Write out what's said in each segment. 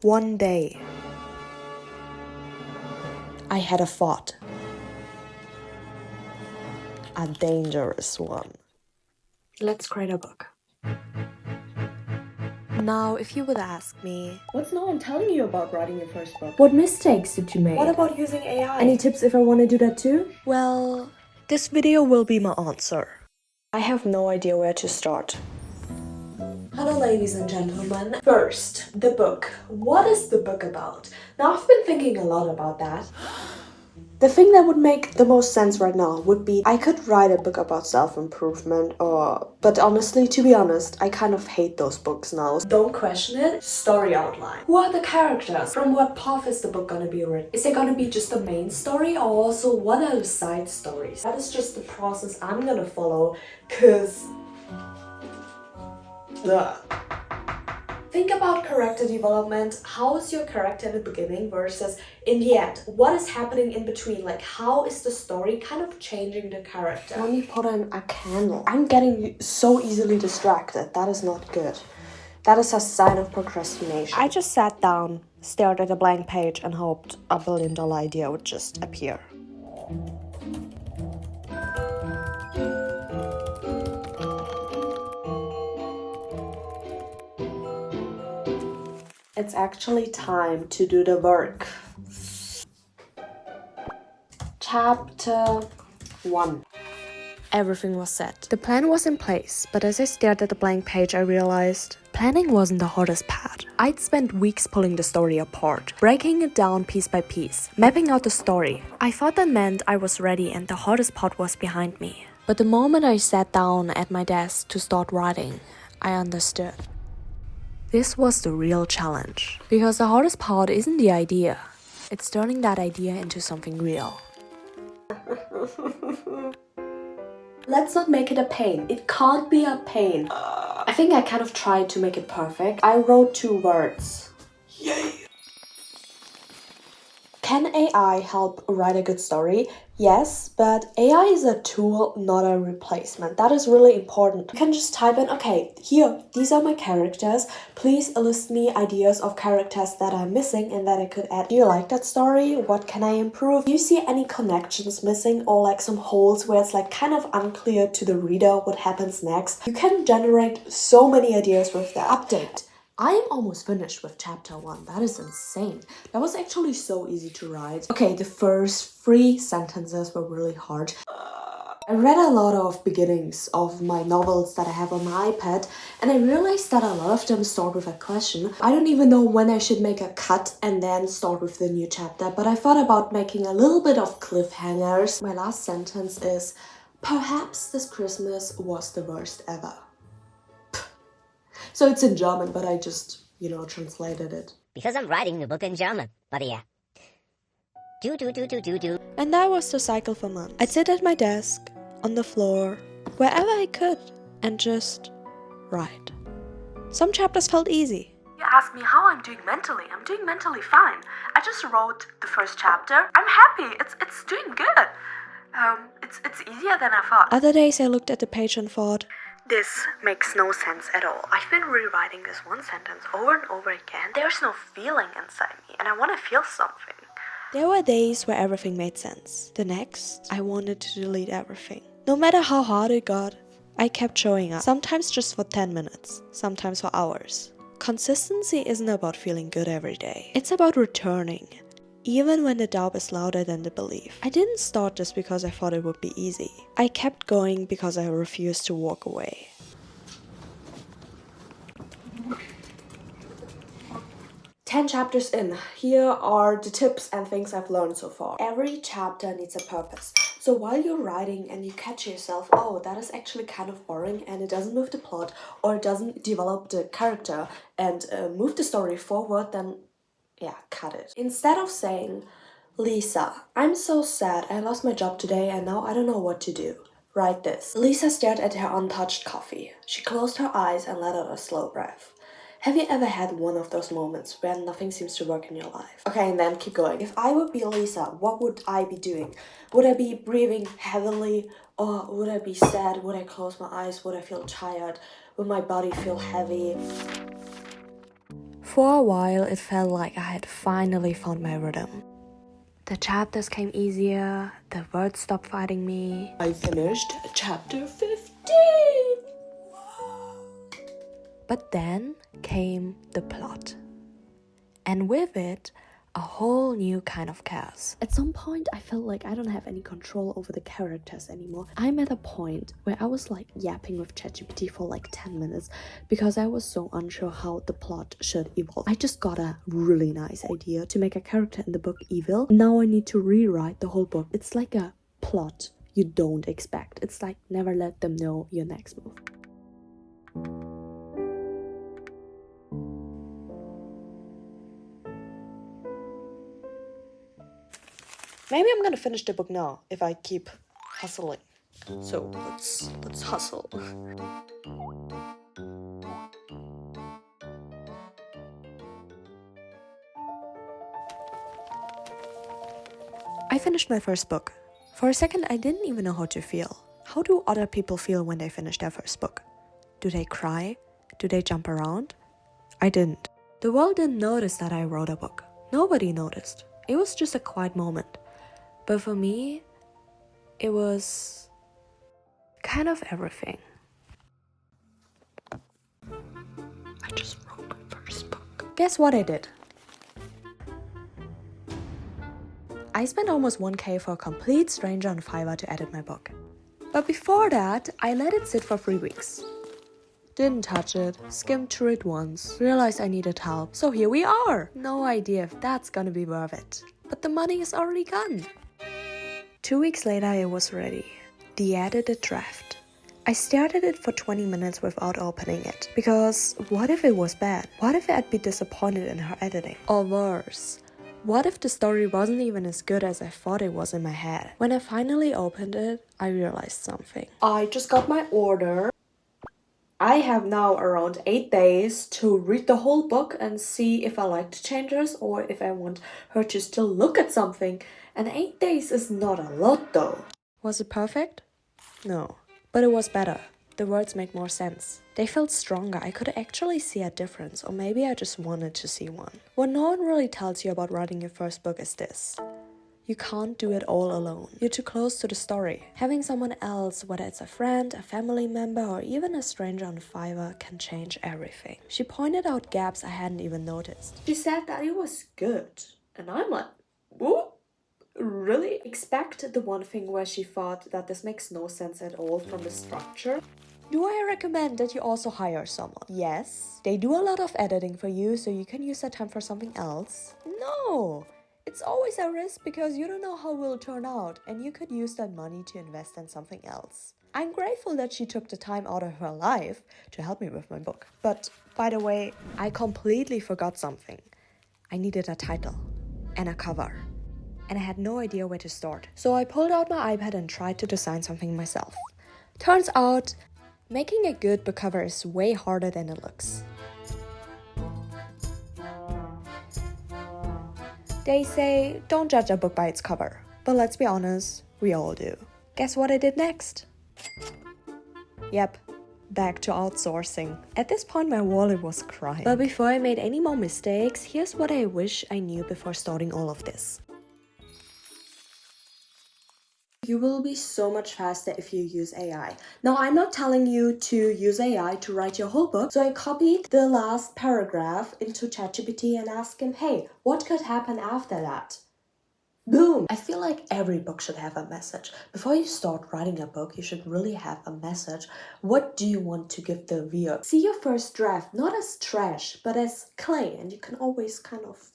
One day, I had a thought. A dangerous one. Let's create a book. Now, if you would ask me, what's no one telling you about writing your first book? What mistakes did you make? what about using AI? Any tips if I want to do that too? Well, this video will be my answer. I have no idea where to start. Hello ladies and gentlemen. First, the book. What is the book about? Now I've been thinking a lot about that. The thing that would make the most sense right now would be I could write a book about self-improvement but honestly, to be honest, I kind of hate those books now. Don't question it. Story outline. Who are the characters? From what path is the book gonna be written? Is it gonna be just the main story or also what are the side stories? That is just the process I'm gonna follow cause... Think about character development. How is your character in the beginning versus in the end? What is happening in between? Like, how is the story kind of changing the character? When you put in a candle, I'm getting so easily distracted. That is not good. That is a sign of procrastination. I just sat down, stared at a blank page and hoped a $1 billion idea would just appear. It's actually time to do the work. Chapter 1. Everything was set. The plan was in place, but as I stared at the blank page, I realized planning wasn't the hardest part. I'd spent weeks pulling the story apart, breaking it down piece by piece, mapping out the story. I thought that meant I was ready and the hardest part was behind me. But the moment I sat down at my desk to start writing, I understood. This was the real challenge, because the hardest part isn't the idea, it's turning that idea into something real. Let's not make it a pain. It can't be a pain. I think I kind of tried to make it perfect. I wrote 2 words. Yay! Can AI help write a good story? Yes, but AI is a tool, not a replacement. That is really important. You can just type in, okay, here, these are my characters. Please list me ideas of characters that I'm missing and that I could add. Do you like that story? What can I improve? Do you see any connections missing or like some holes where it's like kind of unclear to the reader what happens next? You can generate so many ideas with that. Update. I am almost finished with chapter 1. That is insane. That was actually so easy to write. Okay, the first 3 sentences were really hard. I read a lot of beginnings of my novels that I have on my iPad, and I realized that a lot of them start with a question. I don't even know when I should make a cut and then start with the new chapter, but I thought about making a little bit of cliffhangers. My last sentence is, perhaps this Christmas was the worst ever. So it's in German, but I just, translated it. Because I'm writing the book in German, but yeah. Do. And that was the cycle for months. I'd sit at my desk, on the floor, wherever I could, and just write. Some chapters felt easy. You asked me how I'm doing mentally. I'm doing mentally fine. I just wrote the first chapter. I'm happy. It's doing good. It's easier than I thought. Other days I looked at the page and thought, This makes no sense at all. I've been rewriting this one sentence over and over again. There's no feeling inside me, and I want to feel something. There were days where everything made sense. The next, I wanted to delete everything. No matter how hard it got, I kept showing up. Sometimes just for 10 minutes, sometimes for hours. Consistency isn't about feeling good every day. It's about returning, even when the doubt is louder than the belief. I didn't start this because I thought it would be easy. I kept going because I refused to walk away. Ten chapters in. Here are the tips and things I've learned so far. Every chapter needs a purpose. So while you're writing and you catch yourself, oh, that is actually kind of boring and it doesn't move the plot or it doesn't develop the character and move the story forward, then yeah, cut it. Instead of saying, Lisa, I'm so sad, I lost my job today and now I don't know what to do. Write this. Lisa stared at her untouched coffee. She closed her eyes and let out a slow breath. Have you ever had one of those moments where nothing seems to work in your life? Okay, and then keep going. If I would be Lisa, what would I be doing? Would I be breathing heavily? Or would I be sad? Would I close my eyes? Would I feel tired? Would my body feel heavy? For a while, it felt like I had finally found my rhythm. The chapters came easier, the words stopped fighting me. I finished chapter 15! But then came the plot. And with it, a whole new kind of chaos. At some point, I felt like I don't have any control over the characters anymore. I'm at a point where I was like yapping with ChatGPT for like 10 minutes because I was so unsure how the plot should evolve. I just got a really nice idea to make a character in the book evil. Now I need to rewrite the whole book. It's like a plot you don't expect. It's like never let them know your next move. Maybe I'm gonna finish the book now if I keep hustling. So let's hustle. I finished my first book. For a second, I didn't even know how to feel. How do other people feel when they finish their first book? Do they cry? Do they jump around? I didn't. The world didn't notice that I wrote a book. Nobody noticed. It was just a quiet moment. But for me, it was kind of everything. I just wrote my first book. Guess what I did? I spent almost 1K for a complete stranger on Fiverr to edit my book. But before that, I let it sit for 3 weeks. Didn't touch it, skimmed through it once, realized I needed help, so here we are! No idea if that's gonna be worth it. But the money is already gone. 2 weeks later, it was ready. The edited draft. I stared at it for 20 minutes without opening it. Because what if it was bad? What if I'd be disappointed in her editing? Or worse, what if the story wasn't even as good as I thought it was in my head? When I finally opened it, I realized something. I just got my order. I have now around 8 days to read the whole book and see if I like the changes or if I want her to still look at something. And 8 days is not a lot though. Was it perfect? No. But it was better. The words make more sense. They felt stronger. I could actually see a difference, or maybe I just wanted to see one. What no one really tells you about writing your first book is this. You can't do it all alone. You're too close to the story. Having someone else, whether it's a friend, a family member, or even a stranger on Fiverr, can change everything. She pointed out gaps I hadn't even noticed. She said that it was good. And I'm like, whoop. Really? Expect the one thing where she thought that this makes no sense at all from the structure. Do I recommend that you also hire someone? Yes. They do a lot of editing for you, so you can use that time for something else. No. It's always a risk because you don't know how it will turn out, and you could use that money to invest in something else. I'm grateful that she took the time out of her life to help me with my book. But, by the way, I completely forgot something. I needed a title and a cover. And I had no idea where to start. So I pulled out my iPad and tried to design something myself. Turns out, making a good book cover is way harder than it looks. They say, don't judge a book by its cover. But let's be honest, we all do. Guess what I did next? Yep, back to outsourcing. At this point, my wallet was crying. But before I made any more mistakes, here's what I wish I knew before starting all of this. You will be so much faster if you use AI. Now, I'm not telling you to use AI to write your whole book. So I copied the last paragraph into ChatGPT and asked him, hey, what could happen after that? Boom! I feel like every book should have a message. Before you start writing a book, you should really have a message. What do you want to give the viewer? See your first draft not as trash, but as clay. And you can always kind of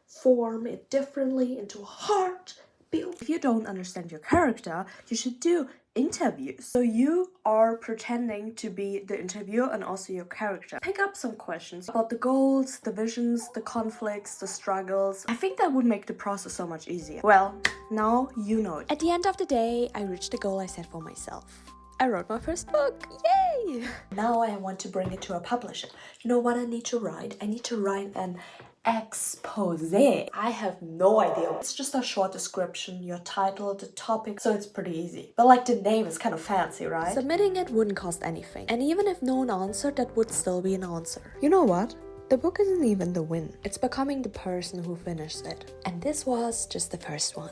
form it differently into a heart. If you don't understand your character, you should do interviews. So you are pretending to be the interviewer and also your character. Pick up some questions about the goals, the visions, the conflicts, the struggles. I think that would make the process so much easier. Well, now you know it. At the end of the day, I reached the goal I set for myself. I wrote my first book. Yay! Now I want to bring it to a publisher. You know what I need to write? I need to write an expose. I have no idea. It's just a short description, your title, the topic, so it's pretty easy. But like the name is kind of fancy, right? Submitting it wouldn't cost anything. And even if no one answered, that would still be an answer. You know what? The book isn't even the win, it's becoming the person who finished it. And this was just the first one.